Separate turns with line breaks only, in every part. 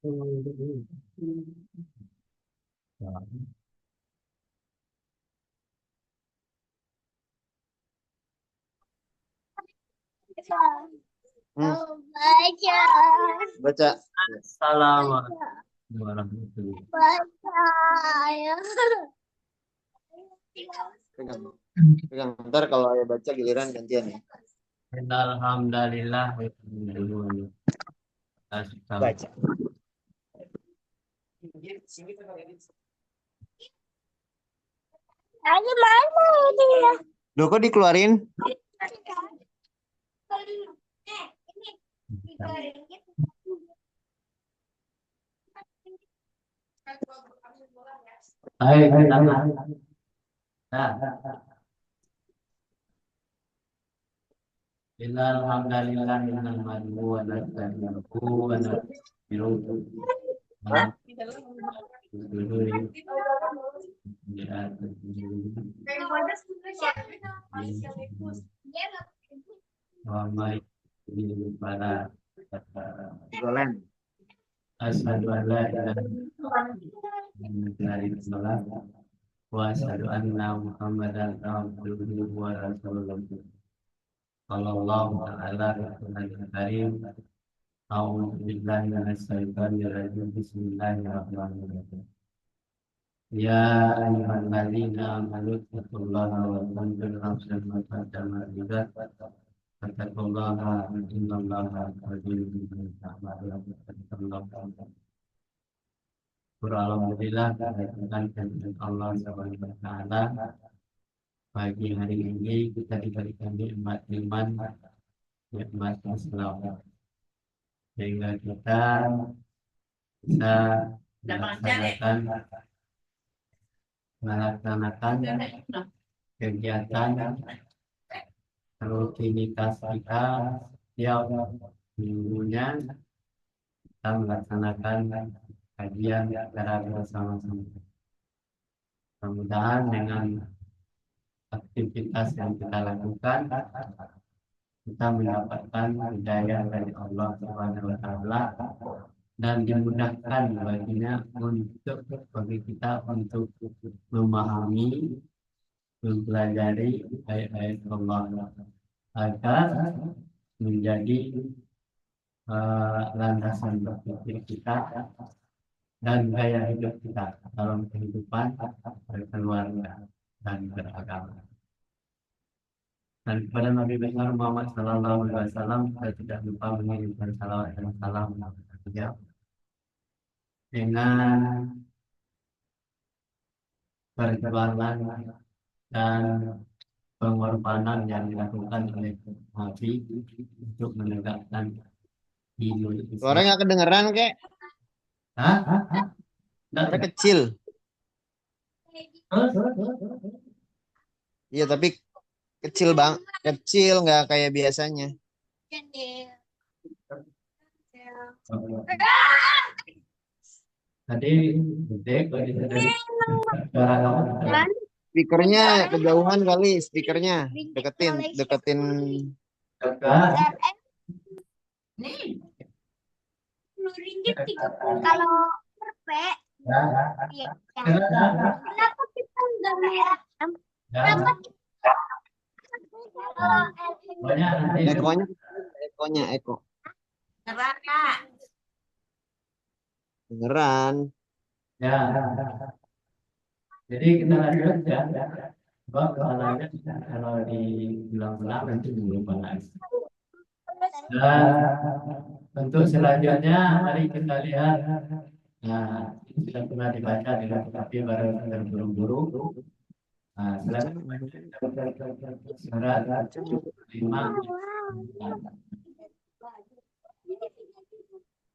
Hmm. Baca.
Assalamualaikum warahmatullahi
Pegang. Pegang. Ntar kalau ayah baca giliran gantian ya.
wabarakatuh. Alhamdulillah.
Baca. Loh kok dikeluarin?
Hai, kita Alhamdulillah nahmaduhu wa nasta'inuhu wa nastaghfiruh.
Golen.
Asyhadu an la ilaha illallah wa asyhadu anna Muhammadan abduhu wa rasuluh. Sallallahu ta'ala alaihi karim. A'udzu billahi minasyaitonir rajim. Bismillahirrahmanirrahim. Ya ayyuhalladzina amanu taqullaha wa tanzur nafsun ma qaddamat lighad. Fattaqullaha innallaha khabirum bima ta'malun. Alhamdulillah dengan Allah Subhanahu wa taala pagi hari ini kita diberikan nikmat iman, nikmat Islam, sehingga kita bisa melaksanakan kegiatan rutinitas kita setiap minggunya. Kita melaksanakan kajian secara bersama-sama. Mudah-mudahan dengan aktivitas yang kita lakukan, kita mendapatkan hidayah dari Allah Subhanahu wa taala dan dimudahkan bagi kita untuk memahami, mempelajari ayat-ayat Allah agar menjadi landasan berpikir kita dan gaya hidup kita dalam kehidupan berkeluarga dan beragama. Dan kepada Nabi besar Muhammad Sallallahu Alaihi Wasallam, saya tidak lupa mengirimkan salawat dan salam kepada beliau dengan perjuangan dan pengorbanan yang dilakukan oleh Nabi untuk menegakkan Dinul Islam.
Suara nggak kedengeran kek?
Hah?
Suara kecil. Iya tapi kecil bang, kecil nggak kayak biasanya.
Tadi
Speakernya kejauhan kali, speakernya deketin.
Kalau perpe, iya. Kenapa kita nggak merah? Kenapa
Eko.
Neraka.
Beneran.
Ya. Jadi kita lanjut ya. Sebab kalau dibilang-bilang nanti belum panas. Dan untuk selanjutnya mari kita lihat. Nah, ini sudah pernah dibaca dengan tetapi baru terburu-buru. Nah, surat 5.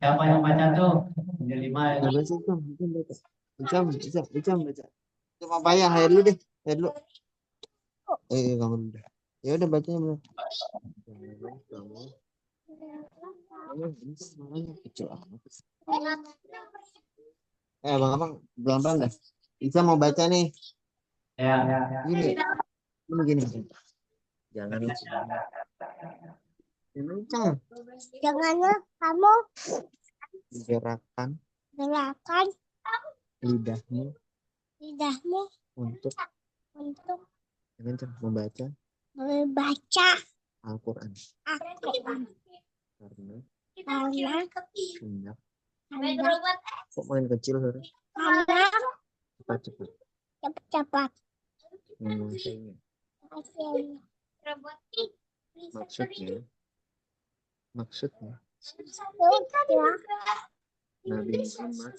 Siapa yang baca tuh? Ini 5 ya.
Baca. Cuma apa ya? Hayar dulu deh. Kamu udah. Ya udah bacanya belum. Kamu suaranya kecil amat. Abang pelan-pelan dah. Bisa mau baca nih.
Ya.
Gini. Jangan kencang.
Jangan kamu.
Gerakan
Gerakan
lidahmu
lidahmu
untuk
untuk
membaca
membaca
Al-Quran.
Al-Quran.
Karena
Karena
hendak kok main kecil Sore?
karena
Cepat-cepat
cepat-cepat
menguasainya. Maksudnya
Maksudnya
Nabi Muhammad.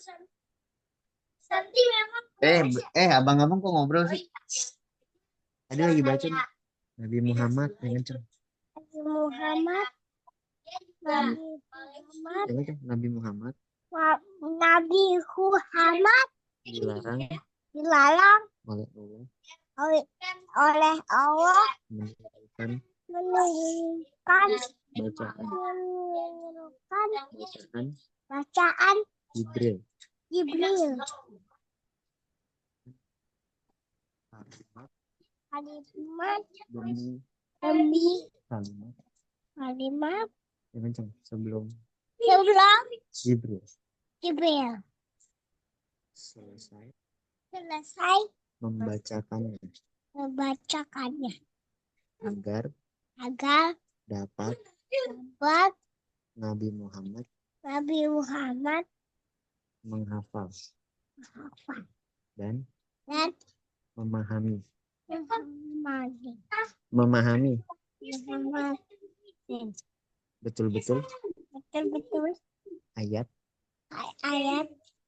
Abang-abang kok ngobrol sih? Tadi lagi baca nih. Nabi Muhammad yang kenceng.
Nabi Muhammad
Yang kenceng. Nabi Muhammad
Nabi Muhammad
dilarang
oleh Allah
menunjukkan
menunjukkan
bacaan
bacaan
Jibril.
Kalimat
demi
kalimat
yang kenceng sebelum
Jibril
selesai
membacakannya
agar
agar
dapat Nabi Muhammad menghafal dan memahami betul-betul ayat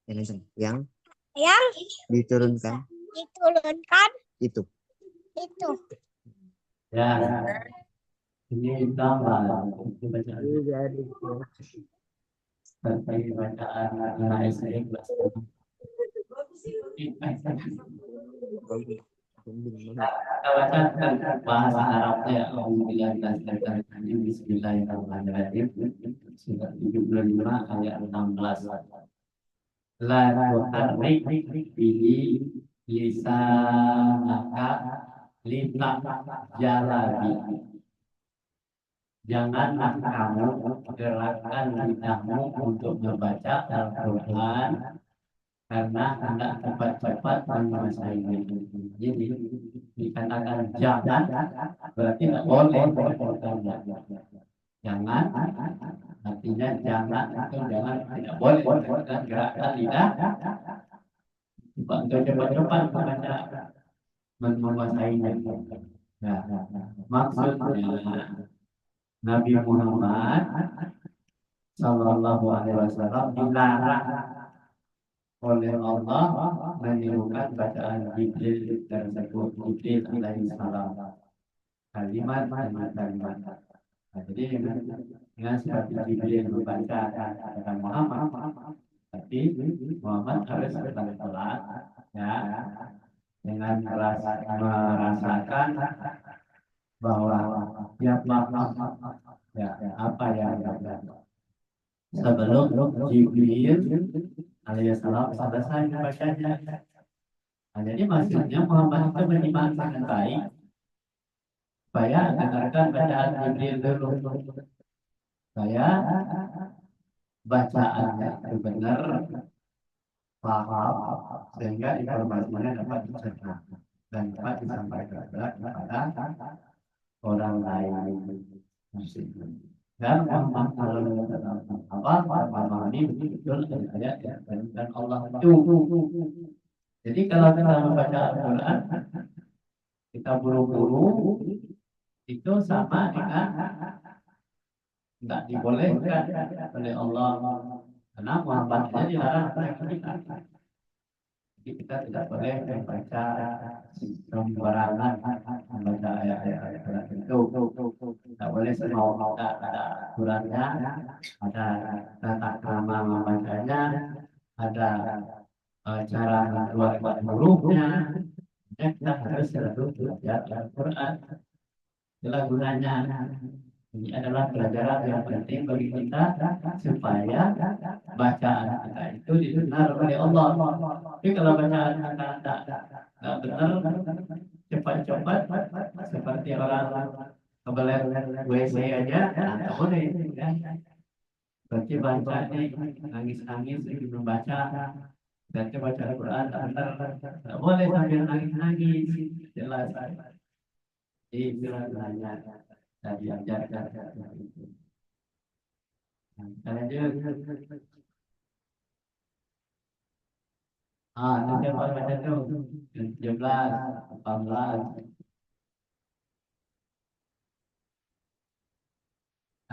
yang diturunkan itu.
Ya, ini tambah bacaan tentang bacaan anak SD kelas 6. Kita bacakan bahasa Arabnya. Bismillahirrahmanirrahim. Surat 75 ayat 16. La tuharrik bihi lisanaka litajalabi. Janganlah kamu gerakkan lidahmu untuk membaca Al-Quran karena hendak cepat-cepat menguasainya. Jadi dikatakan jangan berarti tidak boleh. Jangan artinya jangan atau jangan tidak boleh gerakan lidah untuk cepat-cepat membaca menguasainya. Nah, maksudnya Nabi Muhammad Sallallahu Alaihi Wasallam dilarang oleh Allah menirukan bacaan Jibril tersebut. Jibril alaihi salam kalimat. Nah, jadi dengan seperti Jibril membaca kata Muhammad, tapi Muhammad harus pelan-pelan ya, dengan merasakan bahwa dia paham ya apa yang ada sebelum Jibril alaihissalam selesai membacanya. Nah, jadi maksudnya Muhammad itu menyimak dengan baik supaya dengarkan bacaan Jibril dulu, supaya bacaannya itu benar, paham, sehingga informasinya dapat dicerna dan dapat disampaikan kepada orang lain. Dan memahami betul ayat dan Allah itu. Jadi kalau kita membaca Al-Quran, kita buru-buru, itu sama dengan tidak dibolehkan oleh Allah. Karena Muhammadnya dilarang kita. Jadi kita tidak boleh membaca sembarangan, membaca ayat-ayat itu. Tidak boleh semau kita, ada aturannya, ada tata krama membacanya, ada cara mengeluarkan hurufnya. Kita harus selalu belajar Al-Quran. Itulah gunanya. Ini adalah pelajaran yang penting bagi kita supaya bacaan kita itu didengar oleh Allah. Tapi kalau bacaan kita tidak benar, cepat-cepat seperti orang kebelet WC aja, tidak boleh. Berarti baca ini nangis-nangis lagi membaca. Berarti baca Al-Quran tak boleh sambil nangis-nangis. Jelas. Istilahnya dan diajarkan itu. Lanjut. Nanti apa baca tuh? 17, 18.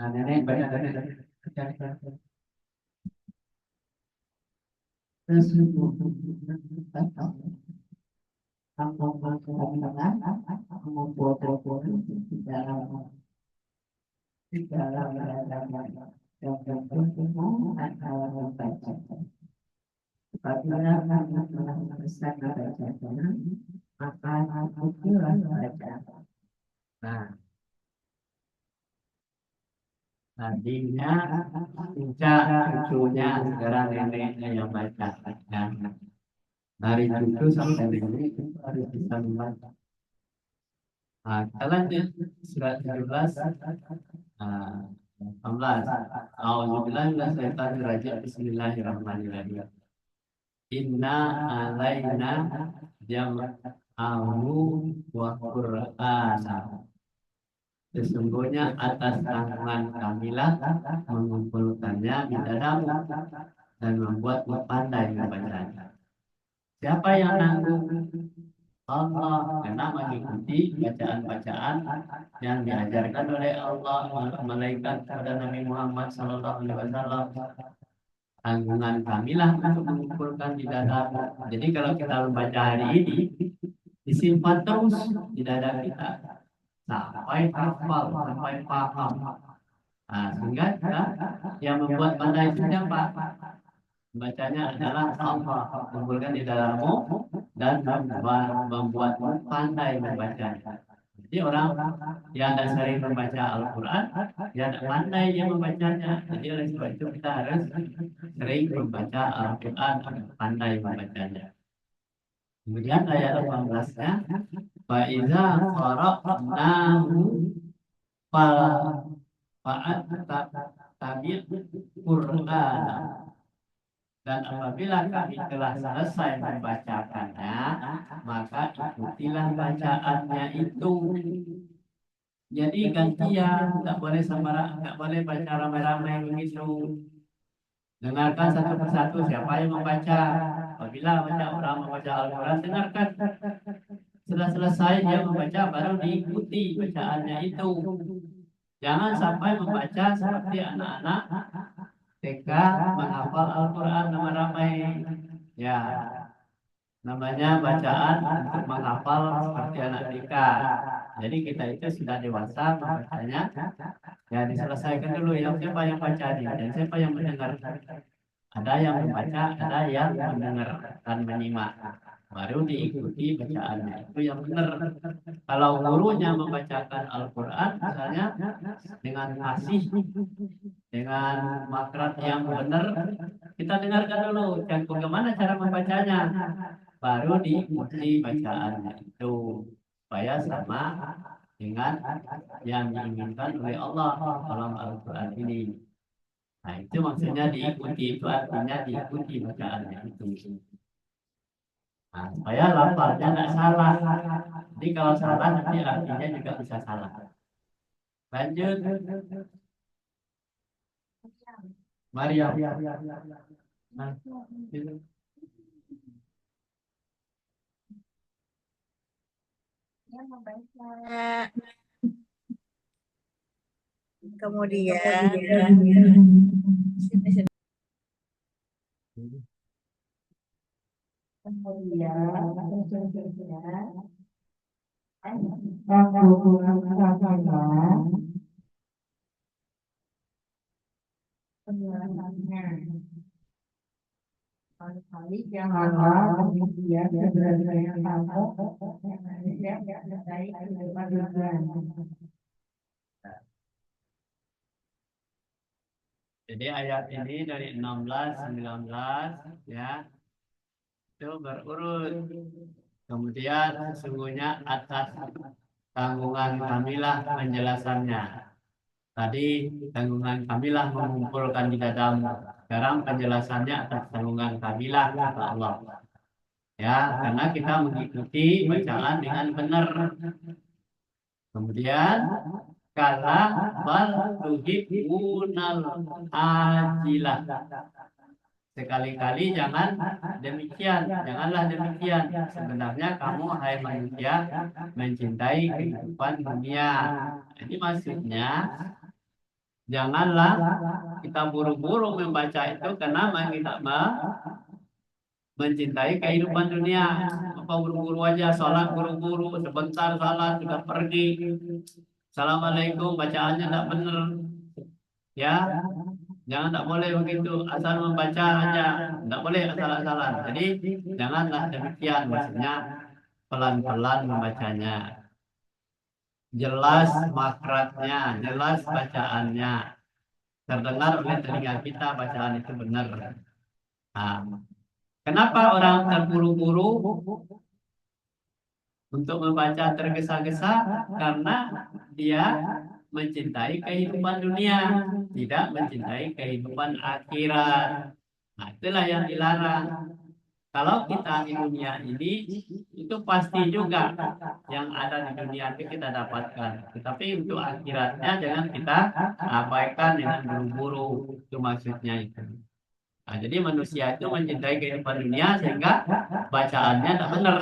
Nenek baca nenek. Nah, tadinya Ica cucunya sekarang neneknya yang baca. Nah, dari cucu sampai nenek itu harus bisa membaca. Nah, kita lanjut surat 17, 18. A'udzubillahi minasyaitonir rajim. Bismillahirrahmanirrahim. Inna alaina jam'ahu wa qur'ana. Sesungguhnya atas tangan kamilah mengumpulkannya di dalam dan membuatmu pandai membacanya. Siapa yang nanggung? Allah, karena mengikuti bacaan-bacaan yang diajarkan oleh Allah malaikat kepada Nabi Muhammad SAW. Tanggungan kamilah untuk mengumpulkan di dada. Jadi kalau kita membaca hari ini, disimpan terus di dada kita sampai hafal, sampai paham. Sehingga kita yang membuat pandai itu siapa? Bacanya adalah Allah, kumpulkan di dalammu dan membuatmu pandai membacanya. Jadi orang yang tidak sering membaca Al-Quran, dia tidak pandai dia membacanya. Jadi oleh sebab itu kita harus sering membaca Al-Quran agar pandai membacanya. Kemudian ayat 18-nya, Fa'iza qara'nahu fa'at tabi' Qur'ana. Dan apabila kami telah selesai membacakannya, maka ikutilah bacaannya itu. Jadi gantian, tak boleh sembarang, tak boleh baca ramai-ramai begitu. Dengarkan satu persatu siapa yang membaca. Apabila orang membaca Al-Quran, dengarkan. Setelah selesai dia membaca, baru diikuti bacaannya itu. Jangan sampai membaca seperti anak-anak TK menghafal Al-Quran ramai-ramai. Ya, namanya bacaan untuk menghafal seperti anak TK. Jadi kita itu sudah dewasa membacanya. Ya, diselesaikan dulu yang siapa yang baca dan siapa yang mendengar. Ada yang membaca, ada yang mendengar dan menyimak. Baru diikuti bacaannya. Itu yang benar. Kalau gurunya membacakan Al-Quran, misalnya dengan fasih, dengan makhraj yang benar, kita dengarkan dulu bagaimana cara membacanya, baru diikuti bacaannya itu supaya sama dengan yang diinginkan oleh Allah dalam Al-Quran ini. Nah, itu maksudnya diikuti, itu artinya diikuti bacaannya itu. Nah, supaya lafalnya tidak salah. Jadi kalau salah nanti artinya juga bisa salah. Lanjut. Maria. Nah, gitu.
Kemudian
Jadi ayat ini dari 16, 19 ya, itu berurut. Kemudian sesungguhnya atas tanggungan kamilah penjelasannya. Tadi tanggungan kamilah mengumpulkan di dadamu. Sekarang penjelasannya atas tanggungan kamilah kata Allah. Ya, karena kita mengikuti bacaan dengan benar. Kemudian kala bal tuhibbunal ajilah. Sekali-kali jangan demikian, janganlah demikian. Sebenarnya kamu hai manusia mencintai kehidupan dunia. Jadi maksudnya janganlah kita buru-buru membaca itu karena kita mencintai kehidupan dunia. Apa buru-buru aja, sholat buru-buru, sebentar sholat sudah pergi. Assalamualaikum, bacaannya tidak benar. Ya, jangan, tak boleh begitu. Asal membaca aja, tidak boleh asal-asalan. Jadi janganlah demikian. Maksudnya pelan-pelan membacanya. Jelas makratnya, jelas bacaannya. Terdengar oleh telinga kita bacaan itu benar. Nah, kenapa orang terburu-buru untuk membaca tergesa-gesa? Karena dia mencintai kehidupan dunia, tidak mencintai kehidupan akhirat. Nah, itulah yang dilarang. Kalau kita di dunia ini, itu pasti juga yang ada di dunia itu kita dapatkan. Tetapi untuk akhiratnya jangan kita abaikan dengan buru-buru. Itu maksudnya itu. Nah, jadi manusia itu mencintai kehidupan dunia sehingga bacaannya tidak benar.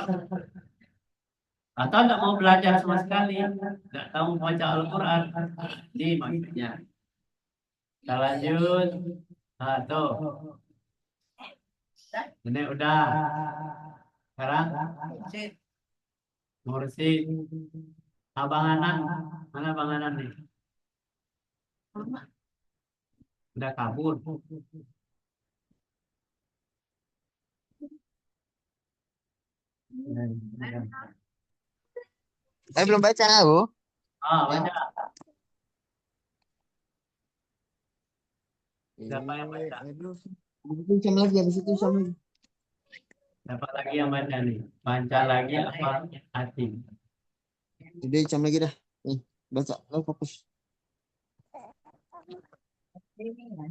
Atau tidak mau belajar sama sekali. Tidak tahu membaca Al-Quran. Ini maksudnya. Kita lanjut. Nah, tuh. Ini udah. Sekarang Mursi. Abang Anan. Mana Bang Anan nih? Udah kabur.
Belum baca, Bu.
Ah, baca. Siapa yang baca?
Aduh. Itu jam lagi, habis itu jam lagi.
Siapa lagi yang baca nih? Baca lagi apa hati?
Udah jam lagi dah. Nih, baca, lo fokus.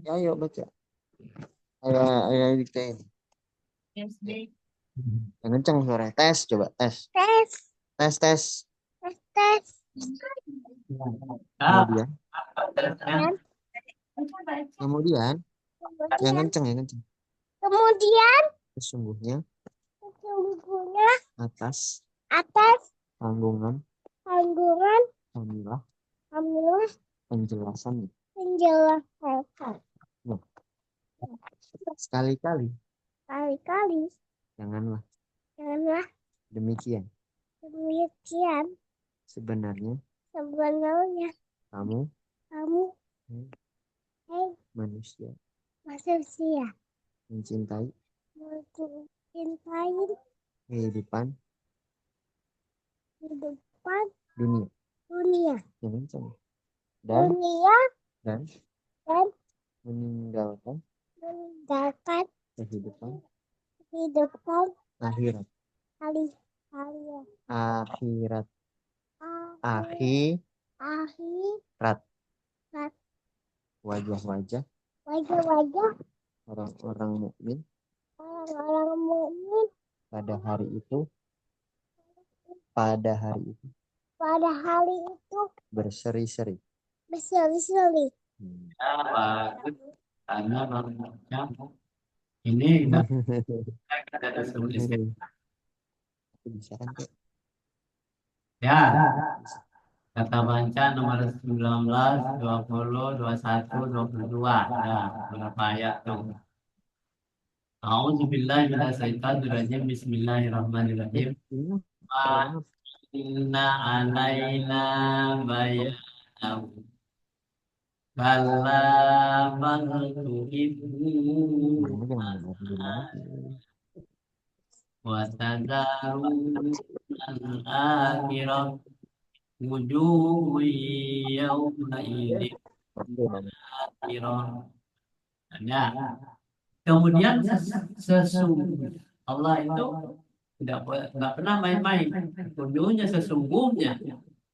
Ayo baca. Ayo diktain. Yang kenceng suara. Tes, coba tes.
Tes.
Tes, tes.
Tes. Tes.
Ah,
Kemudian, kemudian, yang kenceng, yang kenceng.
Kemudian
Sesungguhnya
sesungguhnya
atas
atas
tanggungan
tanggungan
kamilah
kamilah
penjelasan.
penjelasan
Sekali-kali
kali-kali
janganlah
janganlah
demikian.
demikian.
Sebenarnya
Sebenarnya
kamu
kamu
manusia
manusia
mencintai
mencintai
kehidupan
kehidupan
dunia.
dunia
Yang kenceng. Dan
dunia
dan
dan
meninggalkan
meninggalkan
kehidupan
kehidupan
akhirat.
akhirat
Akhirat.
akhirat
Wajah-wajah
wajah-wajah
orang-orang mukmin
orang-orang mukmin
pada hari itu
pada hari itu
berseri-seri.
berseri-seri.
ya, bagus. Karena baca. Ini kita ada tulis.
Bisa kan, Kak?
Ya, kata baca nomor 19, 20, 21, 22. Ya, berapa ayat tuh? A'udzubillahi minasyaitonirrajim. Bismillahirrahmanirrahim. Wa inna alaina bayanahu. Kalla bal tuhibbuna wa tadharuna al-akhirah wujuhun yawma idzin akhirah. Nah, kemudian sesungguhnya Allah itu nggak pernah main-main. Sesungguhnya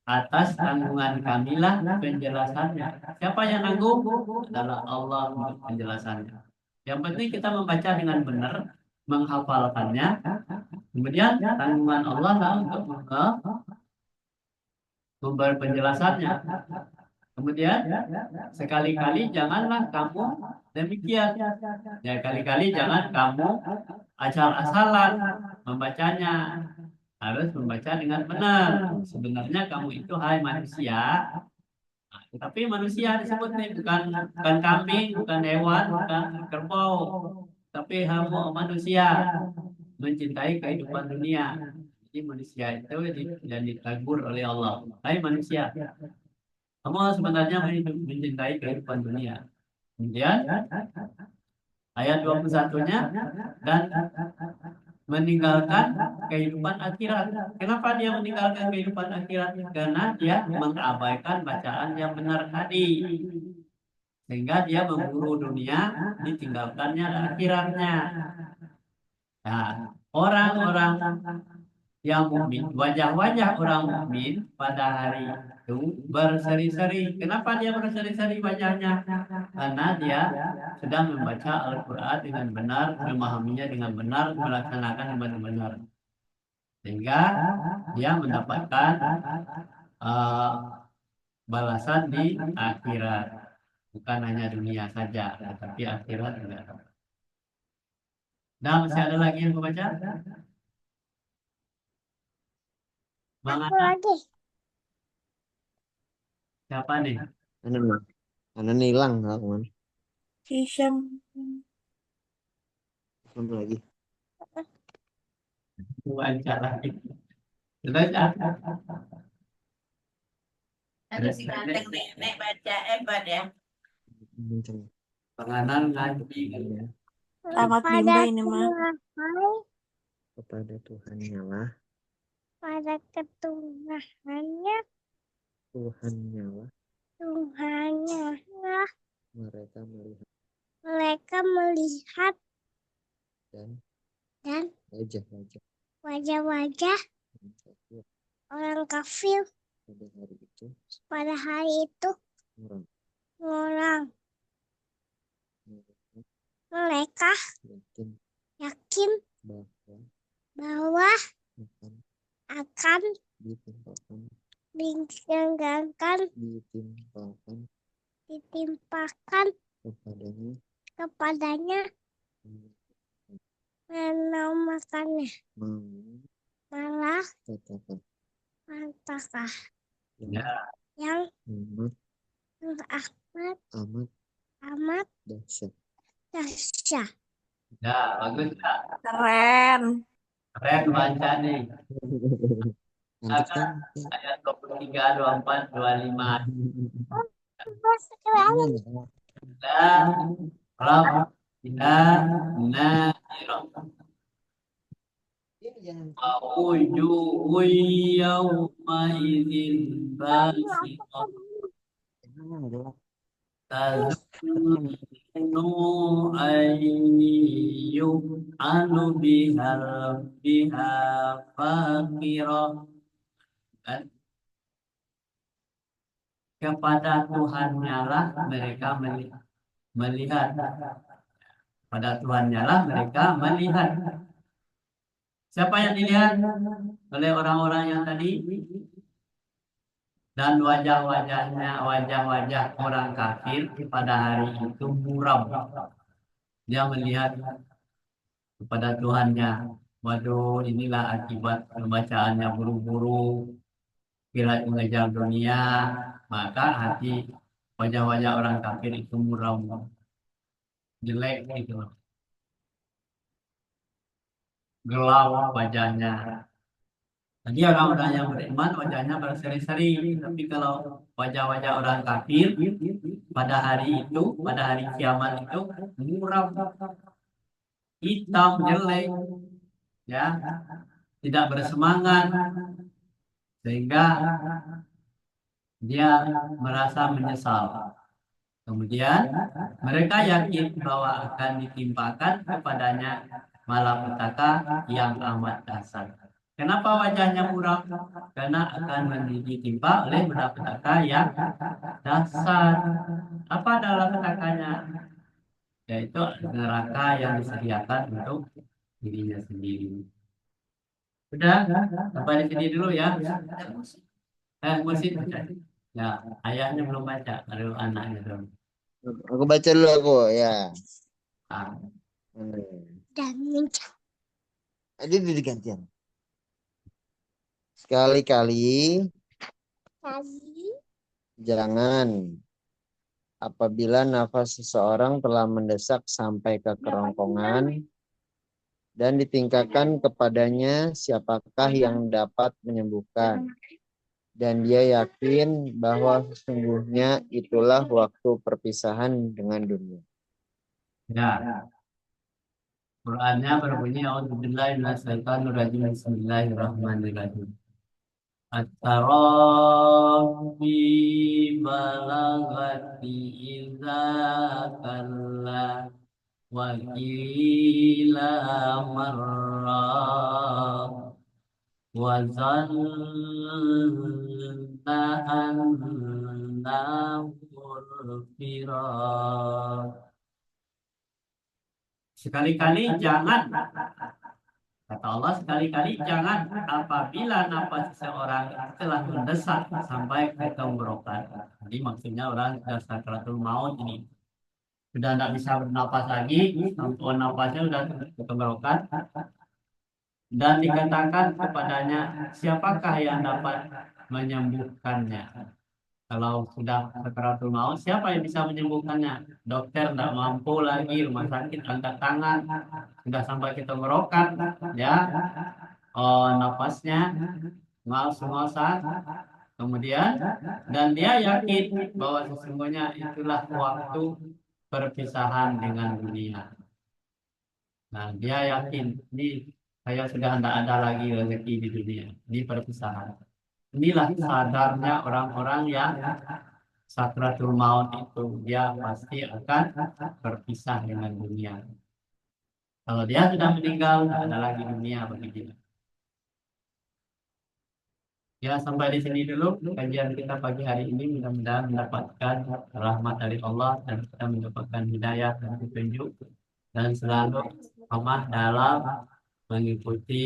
atas tanggungan kamilah penjelasannya. Siapa yang nanggung? Adalah Allah untuk penjelasannya. Yang penting kita membaca dengan benar, menghafalkannya. Kemudian tanggungan Allah lah untuk memberi penjelasannya. Kemudian sekali-kali janganlah kamu demikian. Ya kali-kali jangan kamu asal-asalan membacanya. Harus membaca dengan benar. Sebenarnya kamu itu hai manusia, tapi manusia disebut nih bukan kambing, bukan hewan, bukan kerbau, tapi kamu manusia mencintai kehidupan dunia. Jadi manusia itu yang ditegur oleh Allah. Hai manusia, kamu sebenarnya mencintai kehidupan dunia. Kemudian ayat 21-nya dan meninggalkan kehidupan akhirat. Kenapa dia meninggalkan kehidupan akhirat? Karena dia mengabaikan bacaan yang benar tadi. Sehingga dia memburu dunia, ditinggalkannya akhiratnya. Nah, orang-orang yang mukmin, wajah-wajah orang mukmin pada hari itu berseri-seri. Kenapa dia berseri-seri wajahnya? Karena dia sedang membaca Al-Quran dengan benar, memahaminya dengan benar, melaksanakan dengan benar. Sehingga dia mendapatkan uh, balasan di akhirat. Bukan hanya dunia saja, tetapi akhirat juga. Nah, masih ada lagi yang membaca?
Aku
Mana?
lagi.
Siapa nih?
Mana nih? Mana nih hilang aku man.
Hisham.
Mana lagi?
Baca lagi. Sudah,
Ada si ganteng nenek baca hebat ya.
Kenceng.
penganan ngaji.
Tamat mimba ini mah.
Kepada Tuhannya lah,
Pada ketuhanannya,
Tuhannya lah
Tuhannya lah
mereka melihat
mereka melihat
dan
dan
wajah-wajah
wajah-wajah
orang kafir
orang kafir
pada hari itu
pada hari itu
orang
orang
mereka
mereka
yakin
yakin
bahwa
bahwa
akan
akan
ditimpakan
ditimpakan kepadanya menamakannya malah
katakan
mantakah
Ya,
yang
amat
amat
dahsyat.
dahsyat.
ya, bagus ya.
Keren.
Keren baca nih.
Lanjutkan.
Ayat 23, 24, 25.
Sekarang
Dan Rabbina Nairah. Wujuhun yawma idzin basiqah. Tazunnu an yuf'alu biha faqirah. Dan kepada Tuhannya lah mereka melihat. Pada Tuhannya lah mereka melihat. Siapa yang dilihat oleh orang-orang yang tadi? Dan wajah-wajah orang kafir pada hari itu muram. Dia melihat kepada Tuhannya. Waduh, inilah akibat pembacaannya buru-buru, kira mengejar dunia, maka hati wajah-wajah orang kafir itu muram, jelek gitu, gelap wajahnya. Jadi orang-orang yang beriman wajahnya berseri-seri, tapi kalau wajah-wajah orang kafir pada hari itu, pada hari kiamat itu muram, hitam, jelek, ya, tidak bersemangat, sehingga dia merasa menyesal. Kemudian mereka yakin bahwa akan ditimpakan kepadanya malapetaka yang amat dahsyat. Kenapa wajahnya muram? Karena akan ditimpa oleh malapetaka yang dasar. Apa adalah petakanya? Yaitu neraka yang disediakan untuk dirinya sendiri. Sudah, sampai di sini dulu ya. Musik baca. Ya, ayahnya belum baca, baru anaknya dulu.
Aku baca dulu aku ya.
Ah,
Dan mencari.
Jadi digantian. Sekali-kali jangan apabila nafas seseorang telah mendesak sampai ke kerongkongan dan ditingkatkan kepadanya siapakah yang dapat menyembuhkan. Dan dia yakin bahwa sesungguhnya itulah waktu perpisahan dengan dunia.
ya, Qurannya berbunyi A'udzubillahi minasyaitonirrajim. Bismillahirrahmanirrahim. At-tarafi balagati idza kalla wa qila marra wa zanna annahu firar. Sekali-kali jangan, kata Allah, sekali-kali jangan apabila nafas seseorang telah mendesak sampai ke tenggorokan. Jadi maksudnya orang sudah sakratul maut ini. Sudah tidak bisa bernapas lagi, nafasnya sudah ke tenggorokan. Dan dikatakan kepadanya, siapakah yang dapat menyembuhkannya? Kalau sudah sakaratul maut, siapa yang bisa menyembuhkannya? Dokter tidak mampu lagi, rumah sakit angkat tangan, sudah sampai ke tenggorokan, ya, napasnya ngos-ngosan, kemudian, dan dia yakin bahwa sesungguhnya itulah waktu perpisahan dengan dunia. Nah, dia yakin, ini saya sudah tidak ada lagi rezeki di dunia, ini perpisahan. Inilah sadarnya orang-orang yang sakratul maut itu, dia pasti akan berpisah dengan dunia. Kalau dia sudah meninggal, tidak ada lagi dunia bagi dia. Ya, sampai di sini dulu kajian kita pagi hari ini. Mudah-mudahan mendapatkan rahmat dari Allah dan kita mendapatkan hidayah dan petunjuk dan selalu amanah dalam mengikuti